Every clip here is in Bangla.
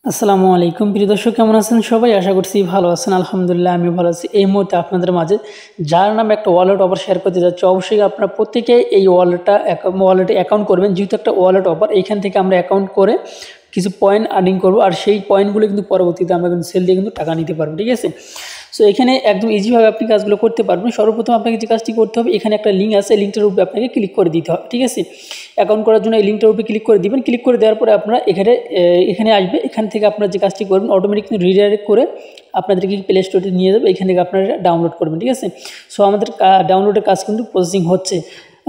আসসালামু আলাইকুম প্রিয় দর্শক, কেমন আছেন সবাই? আশা করছি ভালো আছেন। আলহামদুলিল্লাহ আমি ভালো আছি। এই মুহূর্তে আপনাদের মাঝে যার নামে একটা ওয়ালেট অফার শেয়ার করতে যাচ্ছি। অবশ্যই আপনারা প্রত্যেকে এই ওয়ালেটে অ্যাকাউন্ট করবেন, যেহেতু একটা ওয়ালেট অফার। এইখান থেকে আমরা অ্যাকাউন্ট করে কিছু পয়েন্ট আর্নিং করবো, আর সেই পয়েন্টগুলো কিন্তু পরবর্তীতে আমরা কিন্তু সেল দিয়ে কিন্তু টাকা নিতে পারবো, ঠিক আছে? সো এখানে একদম ইজিভাবে আপনি কাজগুলো করতে পারবেন। সর্বপ্রথম আপনাকে যে কাজটি করতে হবে, এখানে একটা লিঙ্ক আছে, লিঙ্কটার উপরে আপনাকে ক্লিক করে দিতে হবে, ঠিক আছে? অ্যাকাউন্ট করার জন্য এই লিঙ্কটার উপরে ক্লিক করে দিবেন। ক্লিক করে দেওয়ার পরে আপনারা এখানে আসবে। এখান থেকে আপনারা যে কাজটি করবেন, অটোমেটিক কিন্তু রিডাইরেক্ট করে আপনাদেরকে প্লে স্টোরে নিয়ে যাবে। এখান থেকে আপনারা ডাউনলোড করবেন, ঠিক আছে? সো আমাদের ডাউনলোডের কাজ কিন্তু প্রসেসিং হচ্ছে।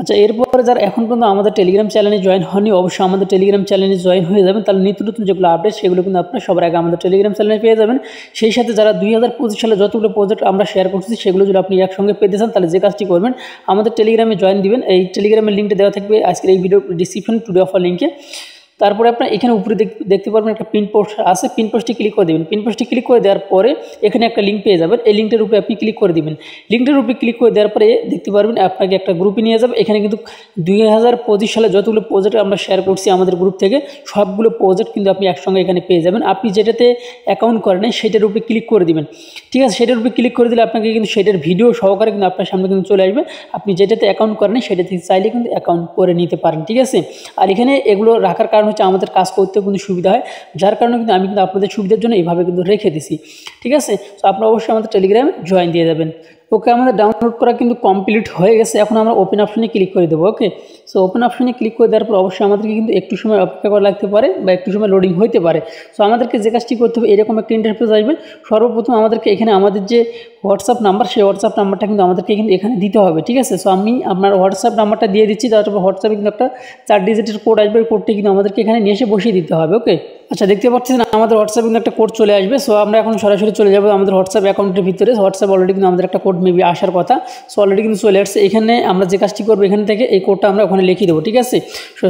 আচ্ছা, এরপরে যারা এখন পর্যন্ত আমাদের টেলিগ্রাম চ্যানেলে জয়েন হয়নি, অবশ্যই আমাদের টেলিগ্রাম চ্যানেলে জয়েন হয়ে যাবেন। তাহলে নিত্য নতুন যেগুলো আপডেট সেগুলো কিন্তু আপনারা সবার আগে আমাদের টেলিগ্রাম চ্যানেলে পেয়ে যাবেন। সেই সাথে যারা 2025 সালে যতগুলো প্রজেক্ট আমরা শেয়ার করছি সেগুলো যদি আপনি একসঙ্গে পেতে চান, তাহলে যে কাজটি করবেন, আমাদের টেলিগ্রামে জয়েন দিবেন। এই টেলিগ্রামের লিঙ্কটা দেওয়া থাকবে আজকের এই ভিডিও ডিসক্রিপশন টুডে অফার লিঙ্কে। তারপরে আপনার এখানে উপরে দেখতে পারবেন একটা পিন পোস্ট আছে, পিন পোস্টে ক্লিক করে দেবেন। পিন পোস্টে ক্লিক করে দেওয়ার পরে এখানে একটা লিঙ্ক পেয়ে যাবেন। এই লিঙ্কটার উপরে আপনি ক্লিক করে দিবেন। লিঙ্কটার উপরে ক্লিক করে দেওয়ার পরে দেখতে পারবেন আপনাকে একটা গ্রুপে নিয়ে যাবে। এখানে কিন্তু 2025 সালে যতগুলো প্রজেক্ট আমরা শেয়ার করছি আমাদের গ্রুপ থেকে, সবগুলো প্রজেক্ট কিন্তু আপনি একসঙ্গে এখানে পেয়ে যাবেন। আপনি যেটাতে অ্যাকাউন্ট করেন সেটার উপরে ক্লিক করে দিবেন, ঠিক আছে? সেটার উপরে ক্লিক করে দিলে আপনাকে কিন্তু সেটার ভিডিও সহকারে কিন্তু আপনার সামনে কিন্তু চলে আসবে। আপনি যেটাতে অ্যাকাউন্ট করেন সেটা থেকে চাইলে কিন্তু অ্যাকাউন্ট করে নিতে পারেন, ঠিক আছে? আর এখানে এগুলো রাখার কারণ হচ্ছে আমাদের কাজ করতেও কিন্তু সুবিধা হয়, যার কারণে কিন্তু আমি কিন্তু আপনাদের সুবিধার জন্য এইভাবে কিন্তু রেখে দিছি, ঠিক আছে? তো আপনারা অবশ্যই আমাদের টেলিগ্রামে জয়েন দিয়ে যাবেন। ওকে, আমাদের ডাউনলোড করা কিন্তু কমপ্লিট হয়ে গেছে। এখন আমরা ওপেন অপশনে ক্লিক করে দেবো। ওকে, সো ওপেন অপশনে ক্লিক করে দেওয়ার পর অবশ্যই আমাদেরকে কিন্তু একটু সময় অপেক্ষা করা লাগতে পারে বা একটু সময় লোডিং হতে পারে। সো আমাদেরকে যে কাজটি করতে হবে, এরকম একটা ইন্টারফেস আসবে। সর্বপ্রথম আমাদেরকে এখানে আমাদের যে হোয়াটসঅ্যাপ নাম্বার, সেই হোয়াটসঅ্যাপ নাম্বারটা কিন্তু আমাদেরকে কিন্তু এখানে দিতে হবে, ঠিক আছে? সো আমি আপনার হোয়াটসঅ্যাপ নাম্বারটা দিয়ে দিচ্ছি। তারপর হোয়াটসঅ্যাপে কিন্তু একটা 4 ডিজিটের কোড আসবে। ওই কোডটি কিন্তু আমাদেরকে এখানে নিয়ে এসে বসিয়ে দিতে হবে। ওকে, আচ্ছা, দেখতে পাচ্ছেন আমাদের হোয়াটসঅ্যাপে কিন্তু একটা কোড চলে আসবে। সো আমরা এখন সরাসরি চলে যাবো আমাদের হোয়াটসঅ্যাপ অ্যাকাউন্টের ভিতরে। হোয়াটসঅ্যাপ অলরেডি কিন্তু আমাদের একটা কোড মেবি আসার কথা। সো অলরেডি কিন্তু চলে আসছে। এখানে আমরা যে কাজটি করবো, এখান থেকে এই কোডটা আমরা ওখানে লিখে দেবো, ঠিক আছে? সো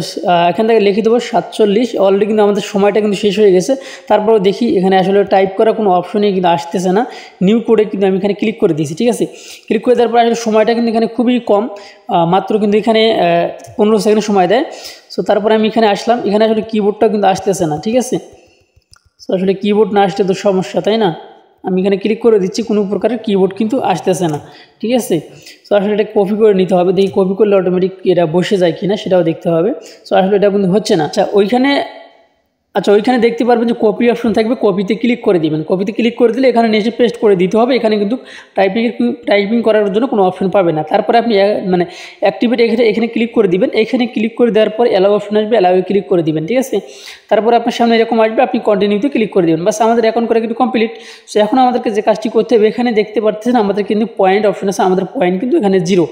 এখান থেকে লিখে দেবো 47। অলরেডি কিন্তু আমাদের সময়টা কিন্তু শেষ হয়ে গেছে। তারপরে দেখি এখানে আসলে টাইপ করা কোনো অপশনই কিন্তু আসতেছে না। নিউ কোডে কিন্তু আমি এখানে ক্লিক করে দিয়েছি, ঠিক আছে? ক্লিক করে দেওয়ার পর আসলে সময়টা কিন্তু এখানে খুবই কম, মাত্র কিন্তু এখানে 15 সেকেন্ড সময় দেয়। সো তারপরে আমি এখানে আসলাম। এখানে আসলে কিবোর্ডটা কিন্তু আসতেছে না, ঠিক আছে? সো আসলে কিবোর্ড না আসলে তো সমস্যা, তাই না? আমি এখানে ক্লিক করে দিচ্ছি, কোনো প্রকারের কিবোর্ড কিন্তু আসতেছে না, ঠিক আছে? সো আসলে এটা কপি করে নিতে হবে। দেখি কপি করলে অটোমেটিক এটা বসে যায় কিনা সেটাও দেখতে হবে। সো আসলে এটা কিন্তু হচ্ছে না। আচ্ছা, ওইখানে দেখতে পারবেন যে কপি অপশন থাকবে, কপিতে ক্লিক করে দিবেন। কপিতে ক্লিক করে দিলে এখানে নিচে পেস্ট করে দিতে হবে। এখানে কিন্তু টাইপিং করার জন্য কোনো অপশন পাবে না। তারপরে আপনি মানে অ্যাক্টিভেট এখানে ক্লিক করে দিবেন। এখানে ক্লিক করে দেওয়ার পর অ্যালাউ অপশন আসবে, অ্যালাউয়ে ক্লিক করে দিবেন, ঠিক আছে? তারপরে আপনার সামনে এরকম আসবে, আপনি কন্টিনিউতে ক্লিক করে দেবেন। বাস, আমাদের অ্যাকাউন্ট করা কিন্তু কমপ্লিট। সো এখন আমাদেরকে যে কাজটি করতে হবে, এখানে দেখতে পাচ্ছেন আমাদের কিন্তু পয়েন্ট অপশন আছে। আমাদের পয়েন্ট কিন্তু এখানে 0।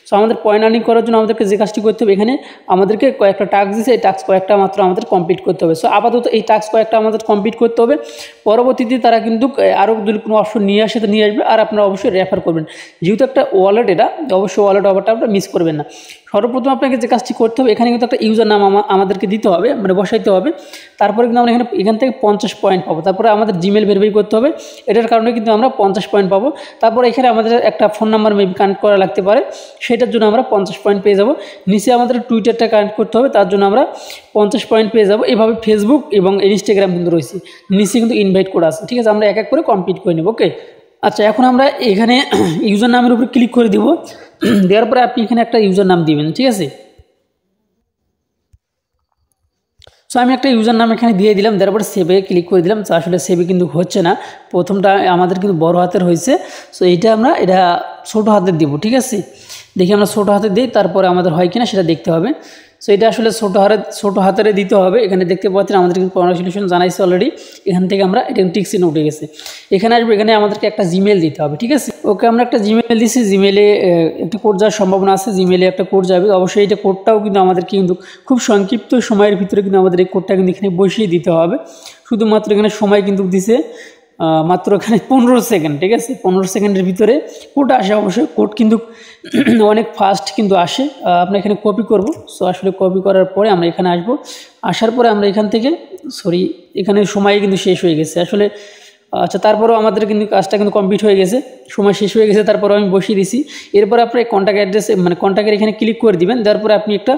সো আমাদের পয়েন্ট আর্নিং করার জন্য আমাদেরকে যে কাজটি করতে হবে, এখানে আমাদেরকে কয়েকটা টাস্ক দিয়েছে, এই টাস্ক কয়েকটা মাত্র আমাদের কমপ্লিট করতে হবে। সো আপাতত এই টাস্ক কয়েকটা আমাদের কমপ্লিট করতে হবে। পরবর্তীতে তারা কিন্তু আরও যদি কোনো অপশন নিয়ে আসে তো নিয়ে আসবে, আর আপনারা অবশ্যই রেফার করবেন। যেহেতু একটা ওয়ালেট, এটা অবশ্যই ওয়ালেট অফারটা আপনারা মিস করবেন না। সর্বপ্রথম আপনাকে যে কাজটি করতে হবে, এখানে কিন্তু একটা ইউজার নাম আমাদেরকে দিতে হবে, মানে বসাইতে হবে। তারপরে কিন্তু আমরা এখান থেকে 50 পয়েন্ট পাবো। তারপরে আমাদের জিমেল ভেরিফাই করতে হবে, এটার কারণে কিন্তু আমরা 50 পয়েন্ট পাবো। তারপরে এখানে আমাদের একটা ফোন নাম্বার মেবি কানেক্ট করা লাগতে পারে, সেটার জন্য আমরা 50 পয়েন্ট পেয়ে যাব। নিচে আমাদের টুইটারটা কানেক্ট করতে হবে, তার জন্য আমরা 50 পয়েন্ট পেয়ে যাব। এভাবে ফেসবুক এবং ইনস্টাগ্রাম কিন্তু রয়েছে, নিচে কিন্তু ইনভাইট করা আছে, ঠিক আছে? আমরা এক এক করে কমপ্লিট করে নেব। ওকে, আচ্ছা, এখন আমরা এখানে ইউজার নামের উপর ক্লিক করে দিব। দেওয়ার পরে আপনি এখানে একটা ইউজার নাম দিবেন, ঠিক আছে? সো আমি একটা ইউজার নাম এখানে দিয়ে দিলাম। দেওয়ার পরে সেভে ক্লিক করে দিলাম। তো আসলে সেভে কিন্তু হচ্ছে না, প্রথমটা আমাদের কিন্তু বড় হাতের হয়েছে। সো এটা ছোটো হাতের দিব, ঠিক আছে? দেখি আমরা ছোটো হাতের দিই, তারপরে আমাদের হয় কিনা সেটা দেখতে হবে। সো এটা আসলে ছোটো হাতের দিতে হবে। এখানে দেখতে পাচ্ছেন আমাদের কিন্তু কনগ্রাচুলেশন জানাইছে অলরেডি। এখান থেকে আমরা এটা টিক চিহ্ন উঠে গেছে। এখানে আসবে, এখানে আমাদেরকে একটা জিমেল দিতে হবে, ঠিক আছে? ওকে, আমরা একটা জিমেল দিচ্ছি। জিমেলে একটা কোড যাওয়ার সম্ভাবনা আছে, জিমেলে একটা কোড যাবে। অবশ্যই এটা কোডটাও কিন্তু আমাদেরকে কিন্তু খুব সংক্ষিপ্ত সময়ের ভিতরে কিন্তু আমাদের এই কোডটা কিন্তু এখানে বসিয়ে দিতে হবে। শুধুমাত্র এখানে সময় কিন্তু দিছে মাত্র এখানে 15 সেকেন্ড, ঠিক আছে? 15 সেকেন্ডের ভিতরে কোড আসে। অবশ্যই কোড কিন্তু অনেক ফাস্ট কিন্তু আসে। আমরা এখানে কপি করব। সো আসলে কপি করার পরে আমরা এখানে আসব। আসার পরে আমরা এখান থেকে এখানে সময় কিন্তু শেষ হয়ে গেছে। আসলে আচ্ছা, তারপরেও আমাদের কিন্তু কাজটা কিন্তু কমপ্লিট হয়ে গেছে, সময় শেষ হয়ে গেছে, তারপরেও আমি বসিয়ে দিছি। এরপর আপনি কন্ট্যাক্ট অ্যাড্রেসে মানে কন্ট্যাক্টের এখানে ক্লিক করে দিবেন। দেওয়ার পরে আপনি একটা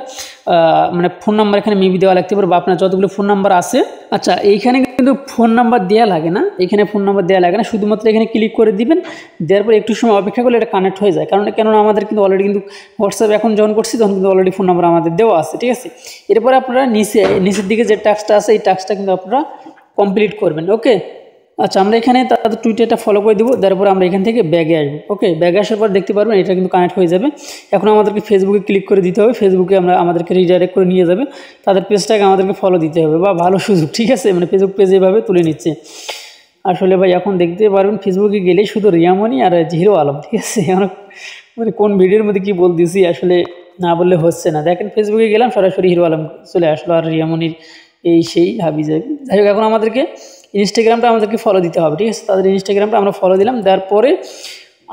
মানে ফোন নাম্বার এখানে মেবি দেওয়া লাগতে পারে, বা আপনার যতগুলো ফোন নাম্বার আছে। আচ্ছা, এইখানে কিন্তু ফোন নাম্বার দেওয়া লাগে না, এখানে ফোন নাম্বার দেওয়া লাগে না, শুধুমাত্র এখানে ক্লিক করে দিবেন। দেওয়ার পরে একটু সময় অপেক্ষা করলে এটা কানেক্ট হয়ে যায়, কেননা আমাদের কিন্তু অলরেডি কিন্তু হোয়াটসঅ্যাপ এখন যখন করছি তখন কিন্তু অলরেডি ফোন নাম্বার আমাদের দেওয়া আছে, ঠিক আছে। এরপরে আপনারা নিচের দিকে যে টাস্কটা আছে এই টাস্কটা কিন্তু আপনারা কমপ্লিট করবেন। ওকে, আচ্ছা, আমরা এখানে তাদের টুইটারটা ফলো করে দেবো। তারপর আমরা এখান থেকে ব্যাগে আসবো। ওকে, ব্যাগে আসার পর দেখতে পারবেন এটা কিন্তু কানেক্ট হয়ে যাবে। এখন আমাদেরকে ফেসবুকে ক্লিক করে দিতে হবে, ফেসবুকে আমাদেরকে রিডাইরেক্ট করে নিয়ে যাবে, তাদের পেজটাকে আমাদেরকে ফলো দিতে হবে। বা ভালো সুযোগ, ঠিক আছে, মানে ফেসবুক পেজ এভাবে তুলে নিচ্ছে। আসলে ভাই এখন দেখতে পারবেন ফেসবুকে গেলেই শুধু রিয়ামণি আর হিরো আলম, ঠিক আছে। মানে কোন ভিডিওর মধ্যে কী বলতেছি আসলে না বললে হচ্ছে না। দেখেন ফেসবুকে গেলাম, সরাসরি হিরো আলম চলে আসলো, আর রিয়ামণির এই সেই হাবি যাবি। যাই হোক, এখন আমাদেরকে ইনস্টাগ্রামটা আমাদেরকে ফলো দিতে হবে, ঠিক আছে। তাদের ইনস্টাগ্রামটা আমরা ফলো দিলাম, দেওয়ার পরে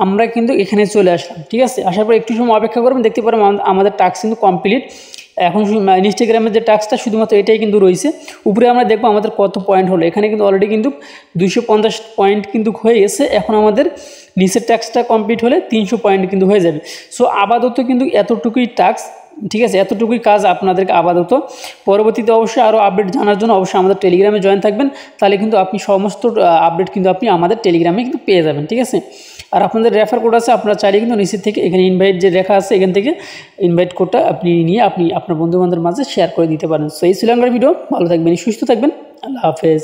আমরা কিন্তু এখানে চলে আসলাম, ঠিক আছে। আসার পর একটু সময় অপেক্ষা করবেন, দেখতে পারবেন আমাদের টাস্ক কিন্তু কমপ্লিট। এখন ইনস্টাগ্রামের যে টাস্কটা শুধুমাত্র এটাই কিন্তু রয়েছে। উপরে আমরা দেখবো আমাদের কত পয়েন্ট হলো, এখানে কিন্তু অলরেডি কিন্তু 250 পয়েন্ট কিন্তু হয়ে গেছে। এখন আমাদের নিচের টাস্কটা কমপ্লিট হলে 300 পয়েন্ট কিন্তু হয়ে যাবে। সো আপাতত কিন্তু এতটুকুই টাস্ক, ঠিক আছে, এতটুকুই কাজ আপনাদেরকে আপাতত। পরবর্তীতে অবশ্যই আরও আপডেট জানার জন্য অবশ্যই আমাদের টেলিগ্রামে জয়েন থাকবেন, তাহলে কিন্তু আপনি সমস্ত আপডেট কিন্তু আপনি আমাদের টেলিগ্রামে কিন্তু পেয়ে যাবেন, ঠিক আছে। আর আপনাদের রেফার কোড আছে, আপনারা চাইলে কিন্তু নিচের থেকে এখানে ইনভাইট যে লেখা আছে এখান থেকে ইনভাইট কোডটা আপনি নিয়ে আপনি আপনার বন্ধুবান্ধবের মাঝে শেয়ার করে দিতে পারেন। সো এই ছিল আমার ভিডিও, ভালো থাকবেন, সুস্থ থাকবেন, আল্লাহ হাফেজ।